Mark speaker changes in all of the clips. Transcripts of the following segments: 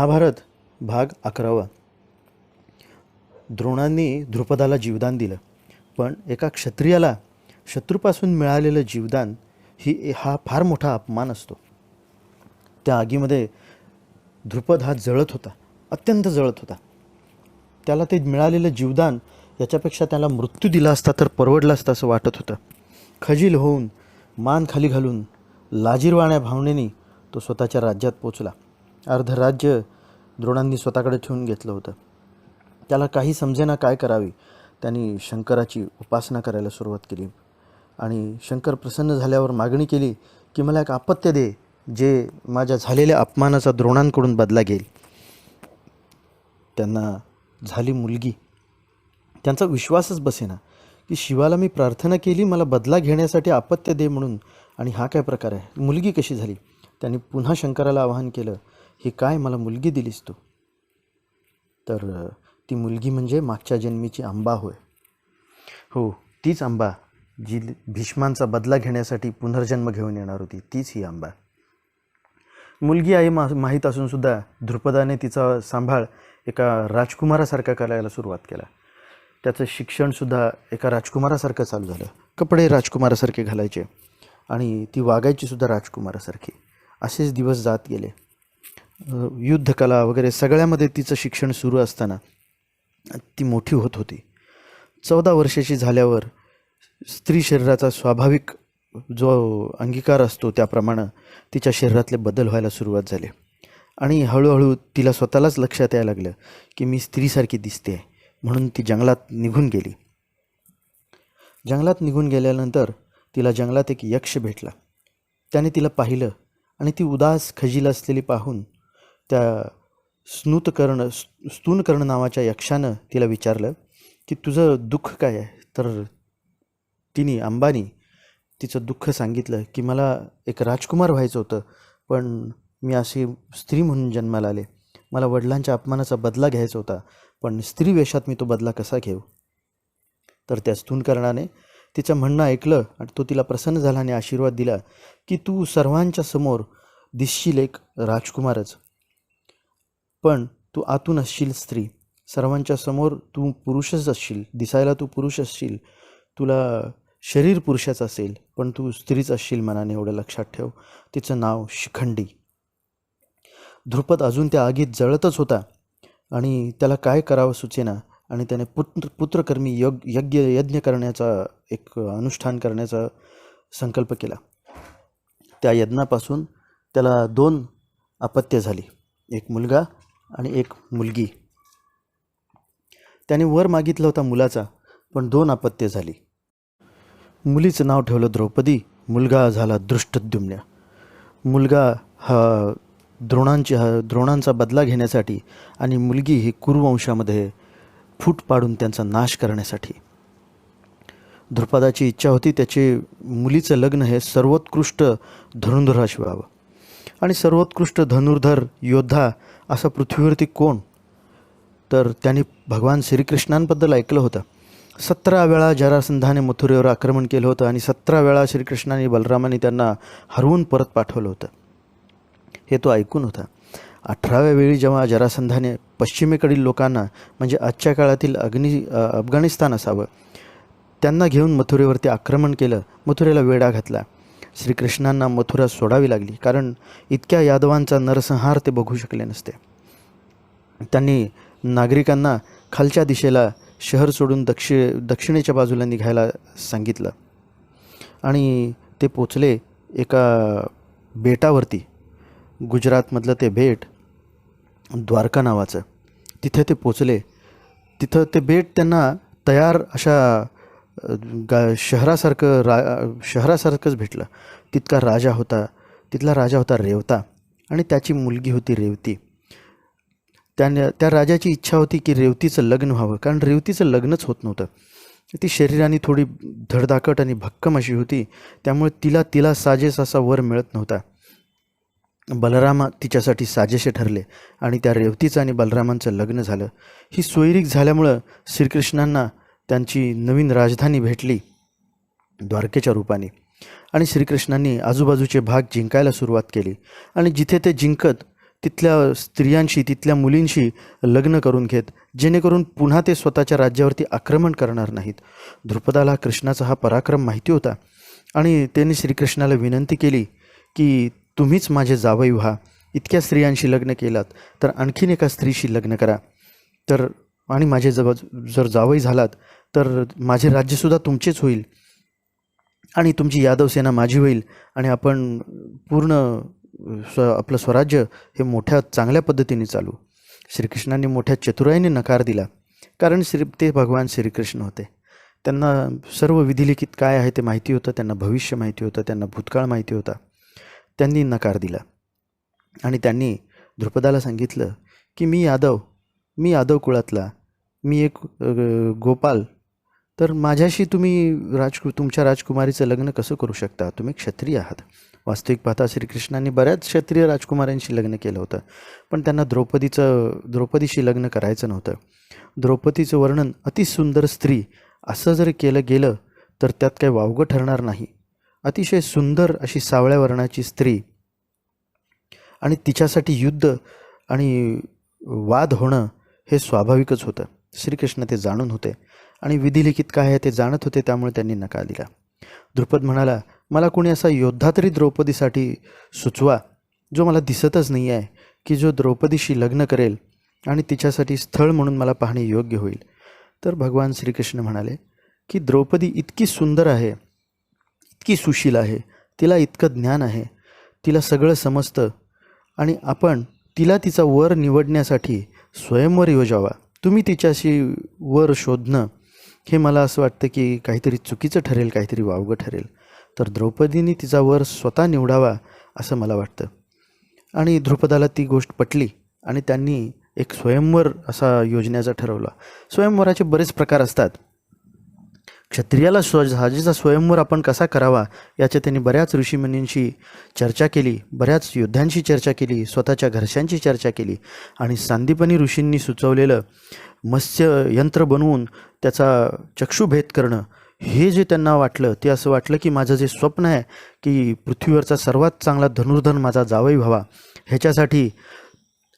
Speaker 1: महाभारत भाग 11. द्रोणांनी द्रुपदाला जीवदान दिलं, पण एका क्षत्रियाला शत्रूपासून मिळालेलं जीवदान हा फार मोठा अपमान असतो. त्या आगीमध्ये द्रुपद हा जळत होता, अत्यंत जळत होता. त्याला ते मिळालेलं जीवदान याच्यापेक्षा त्याला मृत्यू दिला असता तर परवडला असता असं वाटत होतं. खजील होऊन मान खाली घालून लाजिरवाण्या भावनेने तो स्वतःच्या राज्यात पोचला. अर्ध राज्य द्रोणांनी स्वतःकडे ठेवून घेतलं होतं. त्याला काही समजेना काय करावी. त्यांनी शंकराची उपासना करायला सुरुवात केली आणि शंकर प्रसन्न झाल्यावर मागणी केली की मला एक अपत्य दे, जे माझ्या झालेल्या अपमानाचा द्रोणांकडून बदला घेईल. त्यांना झाली मुलगी. त्यांचा विश्वासच बसेना की शिवाला मी प्रार्थना केली मला बदला घेण्यासाठी अपत्य दे म्हणून, आणि हा काय प्रकार आहे, मुलगी कशी झाली. त्यांनी पुन्हा शंकराला आवाहन केलं, हे काय मला मुलगी दिलीस तू. तर ती मुलगी म्हणजे मागच्या जन्मीची अंबा होय. हो, तीच अंबा जी भीष्मांचा बदला घेण्यासाठी पुनर्जन्म घेऊन येणार होती, तीच ही अंबा. मुलगी आई माहीत असूनसुद्धा द्रुपदाने तिचा सांभाळ एका राजकुमारासारखा करायला सुरुवात केला. त्याचं शिक्षणसुद्धा एका राजकुमारासारखं चालू झालं. कपडे राजकुमारासारखे घालायचे आणि ती वागायचीसुद्धा राजकुमारासारखी. असेच दिवस जात गेले. युद्धकला वगैरे सगळ्यामध्ये तिचं शिक्षण सुरू असताना ती मोठी होत होती. 14 वर्षाची झाल्यावर स्त्री शरीराचा स्वाभाविक जो अंगीकार असतो त्याप्रमाणे तिच्या शरीरातले बदल व्हायला सुरुवात झाली आणि हळूहळू तिला स्वतःलाच लक्षात यायला लागलं की मी स्त्रीसारखी दिसते. म्हणून ती जंगलात निघून गेली. जंगलात निघून गेल्यानंतर तिला जंगलात एक यक्ष भेटला. त्याने तिला पाहिलं आणि ती उदास खजील असलेली पाहून त्या स्तूनकर्ण नावाच्या यक्षानं तिला विचारलं की तुझं दुःख काय आहे. तर तिने अंबानी तिचं दुःख सांगितलं की मला एक राजकुमार व्हायचं होतं, पण मी अशी स्त्री म्हणून जन्माला आले. मला वडिलांच्या अपमानाचा बदला घ्यायचा होता, पण स्त्री वेशात मी तो बदला कसा घेऊ. तर त्या स्तूनकर्णाने तिचं म्हणणं ऐकलं आणि तो तिला प्रसन्न झाला आणि आशीर्वाद दिला की तू सर्वांच्या समोर दिसशील एक राजकुमारच, पण तू आतून असशील स्त्री. सर्वांच्या समोर तू पुरुषच असशील, दिसायला तू पुरुष असशील, तुला शरीर पुरुषाचं असेल, पण तू स्त्रीच असशील मनाने, एवढं लक्षात ठेव. तिचं नाव शिखंडी. द्रुपद अजून त्या आगीत जळतच होता आणि त्याला काय करावं सुचेना आणि त्याने पुत्रकर्मी यज्ञ करण्याचा एक अनुष्ठान करण्याचा संकल्प केला. त्या यज्ञापासून त्याला 2 अपत्य झाली, एक मुलगा आणि एक मुलगी. त्याने वर मागितला होता मुलाचा, पण 2 अपत्य झाली. मुलीचं नाव ठेवलं द्रौपदी, मुलगा झाला दृष्टद्युम्न. मुलगा हा द्रोणांचा बदला घेण्यासाठी आणि मुलगी ही कुरुवंशामध्ये फूट पाडून त्यांचा नाश करण्यासाठी. द्रुपदाची इच्छा होती त्याचे मुलीचं लग्न हे सर्वोत्कृष्ट धनुर्धराशी व्हावं. आणि सर्वोत्कृष्ट धनुर्धर योद्धा असा पृथ्वीवरती कोण. तर त्यांनी भगवान श्रीकृष्णांबद्दल ऐकलं होतं. 17 वेळा जरासंधाने मथुरेवर आक्रमण केलं होतं आणि 17 वेळा श्रीकृष्णाने बलरामाने त्यांना हरवून परत पाठवलं होतं, हे तो ऐकून होता. 18व्या वेळी जेव्हा जरासंधाने पश्चिमेकडील लोकांना, म्हणजे आजच्या काळातील अफगाणिस्तान असावं, त्यांना घेऊन मथुरेवरती आक्रमण केलं, मथुरेला वेढा घातला. श्रीकृष्णांना मथुरा सोडावी लागली, कारण इतक्या यादवांचा नरसंहार ते बघू शकले नसते. त्यांनी नागरिकांना खालच्या दिशेला शहर सोडून दक्षिणेच्या बाजूला निघायला सांगितलं आणि ते पोचले एका बेटावरती. गुजरातमधलं ते बेट द्वारका नावाचं, तिथे ते पोचले. तिथं ते बेट त्यांना तयार अशा शहरासारखंच भेटलं. तिथला राजा होता रेवता आणि त्याची मुलगी होती रेवती. त्या राजाची इच्छा होती की रेवतीचं लग्न व्हावं, कारण रेवतीचं लग्नच होत नव्हतं. ती शरीराने थोडी धडधाकट आणि भक्कम अशी होती, त्यामुळे तिला साजेस असा वर मिळत नव्हता. बलराम तिच्यासाठी साजेसे ठरले आणि त्या रेवतीचं आणि बलरामांचं लग्न झालं. ही सोयरीक झाल्यामुळं श्रीकृष्णांना त्यांची नवीन राजधानी भेटली द्वारकेच्या रूपाने. आणि श्रीकृष्णांनी आजूबाजूचे भाग जिंकायला सुरुवात केली आणि जिथे ते जिंकत तिथल्या स्त्रियांशी, तिथल्या मुलींशी लग्न करून घेत, जेणेकरून पुन्हा ते स्वतःच्या राज्यावरती आक्रमण करणार नाहीत. द्रुपदाला कृष्णाचा हा पराक्रम माहिती होता आणि त्यांनी श्रीकृष्णाला विनंती केली की तुम्हीच माझे जावई व्हा. इतक्या स्त्रियांशी लग्न केलात तर आणखीन एका स्त्रीशी लग्न करा, तर आणि माझे जर जावई झालात तर माझे राज्यसुद्धा तुमचेच होईल आणि तुमची यादव सेना माझी होईल आणि आपण पूर्ण आपलं स्वराज्य हे मोठ्या चांगल्या पद्धतीने चालू. श्रीकृष्णाने मोठ्या चतुराईने नकार दिला, कारण ते भगवान श्रीकृष्ण होते. त्यांना सर्व विधिलिखित काय आहे ते माहिती होतं, त्यांना भविष्य माहिती होतं, त्यांना भूतकाळ माहिती होता. त्यांनी नकार दिला आणि त्यांनी द्रुपदाला सांगितलं की मी यादव कुळातला, मी एक गोपाल, तर माझ्याशी तुम्ही तुमच्या राजकुमारीचं लग्न कसं करू शकता? तुम्ही क्षत्रिय आहात. वास्तविक पाहता श्रीकृष्णांनी बऱ्याच क्षत्रिय राजकुमारांशी लग्न केलं होतं, पण त्यांना द्रौपदीशी लग्न करायचं नव्हतं. द्रौपदीचं वर्णन अतिसुंदर स्त्री असं जर केलं गेलं तर त्यात काही वावगं ठरणार नाही. अतिशय सुंदर अशी सावळ्या वर्णाची स्त्री आणि तिच्यासाठी युद्ध आणि वाद होणं हे स्वाभाविकच होतं. श्रीकृष्ण ते जाणून होते आणि विधिलिखित काय आहे ते जाणत होते, त्यामुळे त्यांनी नकार दिला. द्रुपद म्हणाला, मला कोणी असा योद्धा तरी द्रौपदीसाठी सुचवा जो मला दिसतच नाही आहे, की जो द्रौपदीशी लग्न करेल आणि तिच्यासाठी स्थळ म्हणून मला पाहणे योग्य होईल. तर भगवान श्रीकृष्ण म्हणाले की द्रौपदी इतकी सुंदर आहे, इतकी सुशील आहे, तिला इतकं ज्ञान आहे, तिला सगळं समजतं आणि आपण तिला तिचा वर निवडण्यासाठी स्वयंवर योजावा. तुम्ही तिच्याशी वर शोधणं हे मला असं वाटतं की काहीतरी चुकीचं ठरेल, काहीतरी वावगं ठरेल. तर द्रौपदीने तिचा वर स्वतः निवडावा असं मला वाटतं. आणि द्रुपदाला ती गोष्ट पटली आणि त्यांनी एक स्वयंवर असा योजण्याचा ठरवला. स्वयंवराचे बरेच प्रकार असतात. क्षत्रियाला साजेचा स्वयंवर आपण कसा करावा याच्या त्यांनी बऱ्याच ऋषीमुनींशी चर्चा केली, बऱ्याच योद्ध्यांशी चर्चा केली, स्वतःच्या घरच्यांची चर्चा केली आणि सांदीपनी ऋषींनी सुचवलेलं मत्स्य यंत्र बनवून त्याचा चक्षुभेद करणं हे जे त्यांना वाटलं, ते असं वाटलं की माझं जे स्वप्न आहे की पृथ्वीवरचा सर्वात चांगला धनुर्धर माझा जावई व्हावा, ह्याच्यासाठी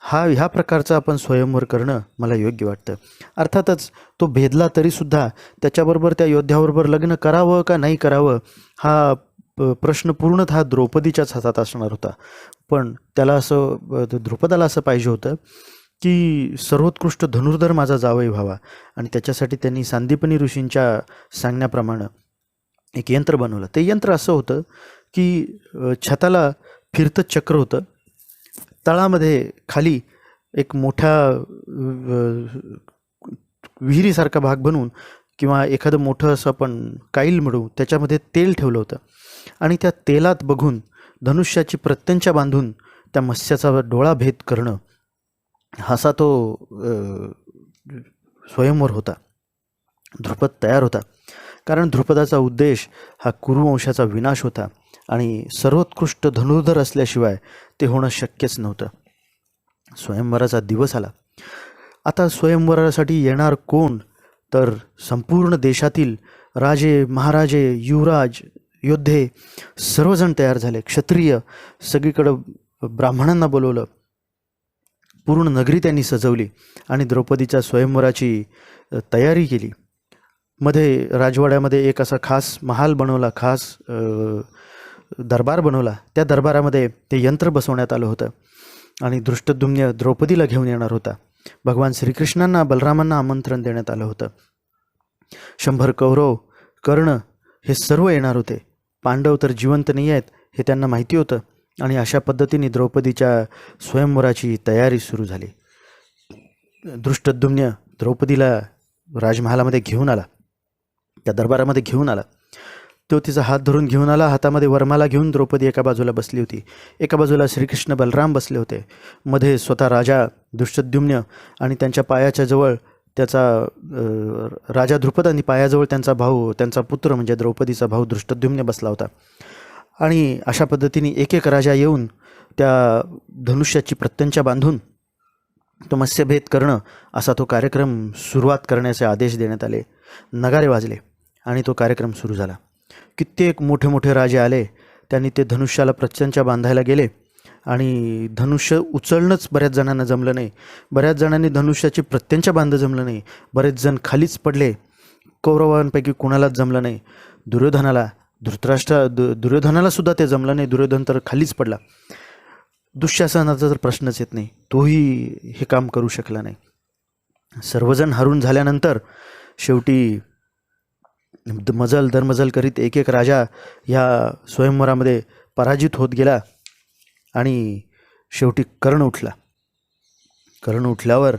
Speaker 1: ह्या प्रकारचं आपण स्वयंवर करणं मला योग्य वाटतं. अर्थातच तो भेदला तरीसुद्धा त्याच्याबरोबर त्या योद्ध्याबरोबर लग्न करावं का नाही करावं हा प्रश्न पूर्णतः द्रौपदीच्याच हातात असणार होता. पण द्रुपदाला असं पाहिजे होतं की सर्वोत्कृष्ट धनुर्धर माझा जावई व्हावा आणि त्याच्यासाठी त्यांनी सांदीपनी ऋषींच्या सांगण्याप्रमाणे एक यंत्र बनवलं. ते यंत्र असं होतं की छताला फिरतं चक्र होतं, तळामध्ये खाली एक मोठ्या विहिरीसारखा भाग बनवून किंवा एखादं मोठं असं आपण काईल मिळवू त्याच्यामध्ये तेल ठेवलं होतं आणि त्या तेलात बघून धनुष्याची प्रत्यंचा बांधून त्या मत्स्याचा डोळा भेद करणं असा तो स्वयंवर होता. द्रुपद तयार होता, कारण द्रुपदाचा उद्देश हा कुरुवंशाचा विनाश होता आणि सर्वोत्कृष्ट धनुर्धर असल्याशिवाय ते होणं शक्यच नव्हतं. स्वयंवराचा दिवस आला. आता स्वयंवरासाठी येणार कोण? तर संपूर्ण देशातील राजे, महाराजे, युवराज, योद्धे सर्वजण तयार झाले. क्षत्रिय सगळीकडं ब्राह्मणांना बोलवलं. पूर्ण नगरी त्यांनी सजवली आणि द्रौपदीच्या स्वयंवराची तयारी केली. मध्ये राजवाड्यामध्ये एक असा खास महाल बनवला, खास दरबार बनवला. त्या दरबारामध्ये ते यंत्र बसवण्यात आलं होतं आणि धृष्टद्युम्न द्रौपदीला घेऊन येणार होता. भगवान श्रीकृष्णांना, बलरामांना आमंत्रण देण्यात आलं होतं. 100 कौरव, कर्ण हे सर्व येणार होते. पांडव तर जिवंत नाही आहेत हे त्यांना माहिती होतं आणि अशा पद्धतीने द्रौपदीच्या स्वयंवराची तयारी सुरू झाली. धृष्टद्युम्न द्रौपदीला राजमहालामध्ये घेऊन आला, त्या दरबारामध्ये घेऊन आला. तो तिचा हात धरून घेऊन आला. हातामध्ये वरमाला घेऊन द्रौपदी एका बाजूला बसली होती, एका बाजूला श्रीकृष्ण बलराम बसले होते, मध्ये स्वतः राजा धृष्टद्युम्न आणि त्यांच्या पायाच्या जवळ त्याचा राजा द्रुपद आणि पायाजवळ त्यांचा भाऊ, त्यांचा पुत्र म्हणजे द्रौपदीचा भाऊ धृष्टद्युम्न बसला होता. आणि अशा पद्धतीने एक एक राजा येऊन त्या धनुष्याची प्रत्यंचा बांधून तो मत्स्यभेद करणं असा तो कार्यक्रम सुरुवात करण्याचे आदेश देण्यात आले. नगारे वाजले आणि तो कार्यक्रम सुरू झाला. कित्येक मोठे मोठे राजे आले. त्यांनी ते धनुष्याला प्रत्यंचा बांधायला गेले आणि धनुष्य उचलणंच बऱ्याच जणांना जमलं नाही. बऱ्याच जणांनी धनुष्याची प्रत्यंच्या बांध जमलं नाही. बरेच जण खालीच पडले. कौरवांपैकी कोणालाच जमलं नाही. दुर्योधनाला सुद्धा ते जमलं नाही. दुर्योधन तर खालीच पडला. दुःशासनाचा तर प्रश्नच येत नाही. तोही हे काम करू शकला नाही. सर्वजण हरून झाल्यानंतर शेवटी मजल दरमजल करीत एक एक राजा ह्या स्वयंवरामध्ये पराजित होत गेला आणि शेवटी कर्ण उठला. कर्ण उठल्यावर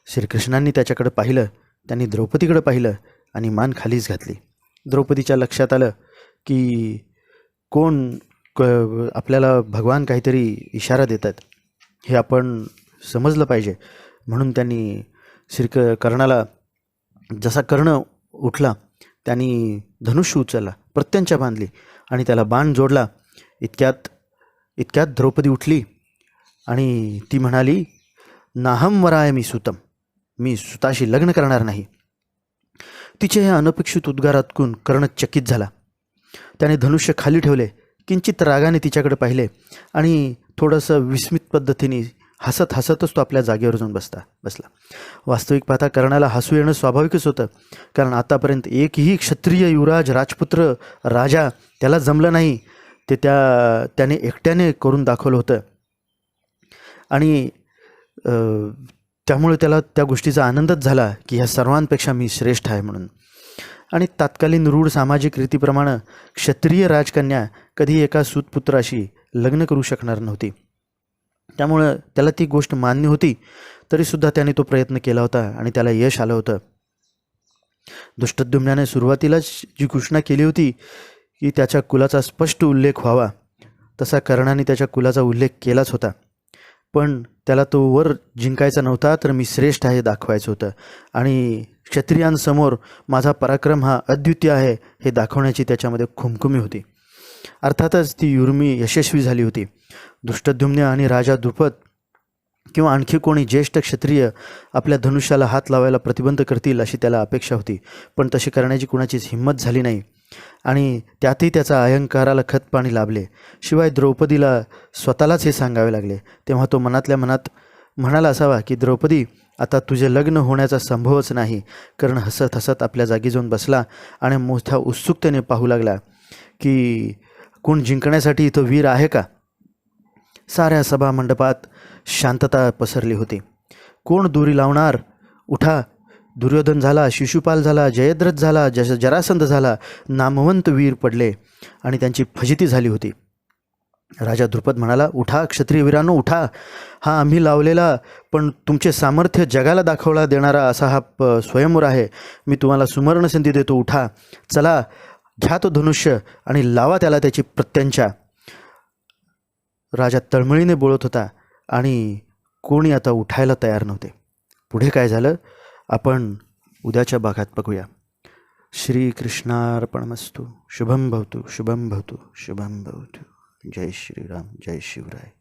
Speaker 1: श्रीकृष्णांनी त्याच्याकडे पाहिलं. त्यांनी द्रौपदीकडे पाहिलं आणि मान खालीच घातली. द्रौपदीच्या लक्षात आलं की आपल्याला भगवान काहीतरी इशारा देत आहेत, हे आपण समजलं पाहिजे. म्हणून त्यांनी कर्णाला, जसा कर्ण उठला त्यांनी धनुष्य उचलला, प्रत्यंचा बांधली आणि त्याला बाण जोडला. इतक्यात द्रौपदी उठली आणि ती म्हणाली, नाहम वराय मी सुतम, मी सुताशी लग्न करणार नाही. तिचे हे अनपेक्षित उद्गार ऐकून कर्ण चकित झाला. त्याने धनुष्य खाली ठेवले, किंचित रागाने तिच्याकडे पाहिले आणि थोडंसं विस्मित पद्धतीने हसतच तो आपल्या जागेवर जाऊन बसला. वास्तविक पाहता कर्णाला हसू येणं स्वाभाविकच होतं, कारण आतापर्यंत एकही क्षत्रिय युवराज, राजपुत्र, राजा त्याला जमलं नाही. ते त्याने एकट्याने करून दाखवलं होतं आणि त्यामुळे त्याला त्या गोष्टीचा आनंदच झाला की ह्या सर्वांपेक्षा मी श्रेष्ठ आहे म्हणून. आणि तात्कालीन रूढ सामाजिक रीतीप्रमाणे क्षत्रिय राजकन्या कधी एका सूतपुत्राशी लग्न करू शकणार नव्हती. त्यामुळं त्याला ती गोष्ट मान्य होती. तरीसुद्धा त्याने तो प्रयत्न केला होता आणि त्याला यश आलं होतं. धृष्टद्युम्नाने सुरुवातीलाच जी घोषणा केली होती की त्याच्या कुलाचा स्पष्ट उल्लेख व्हावा, तसा कर्णाने त्याच्या कुलाचा उल्लेख केलाच होता. पण त्याला तो वर जिंकायचा नव्हता, तर मी श्रेष्ठ आहे दाखवायचं होतं आणि क्षत्रियांसमोर माझा पराक्रम हा अद्वितीय आहे हे दाखवण्याची त्याच्यामध्ये खुमखुमी होती. अर्थातच ती युर्मी यशस्वी झाली होती. धृष्टद्युम्न आणि राजा द्रुपद किंवा आणखी कोणी ज्येष्ठ क्षत्रिय आपल्या धनुष्याला हात लावायला प्रतिबंध करतील अशी त्याला अपेक्षा होती, पण तशी करण्याची कुणाचीच हिंमत झाली नाही आणि त्यातही त्याचा अहंकाराला खतपाणी लाभले. शिवाय द्रौपदीला स्वतःलाच हे सांगावे लागले. तेव्हा तो मनातल्या मनात म्हणाला असावा की द्रौपदी, आता तुझे लग्न होण्याचा संभवच नाही. कर्ण हसत आपल्या जागी जाऊन बसला आणि मोठ्या उत्सुकतेने पाहू लागला की कोण जिंकण्यासाठी इथं वीर आहे का. साऱ्या सभा मंडपात शांतता पसरली होती. कोण दोरी लावणार? उठा. दुर्योधन झाला, शिशुपाल झाला, जयद्रथ झाला, जरासंध झाला, नामवंत वीर पडले आणि त्यांची फजिती झाली होती. राजा द्रुपद म्हणाला, उठा क्षत्रिय वीरांनो, उठा. हा आम्ही लावलेला पण तुमचे सामर्थ्य जगाला दाखवला देणारा असा हा स्वयंवर आहे. मी तुम्हाला सुवर्ण संधी देतो. उठा, चला, घ्या तो धनुष्य आणि लावा त्याला त्याची प्रत्यंचा. राजा तळमळीने बोलत होता आणि कोणी आता उठायला तयार नव्हते. पुढे काय झालं आपण उद्याच्या भागात बघूया. श्रीकृष्णार्पणमस्तु. शुभम भवतु, शुभम भवतु, शुभम भवतु. जय श्रीराम, जय शिवराय.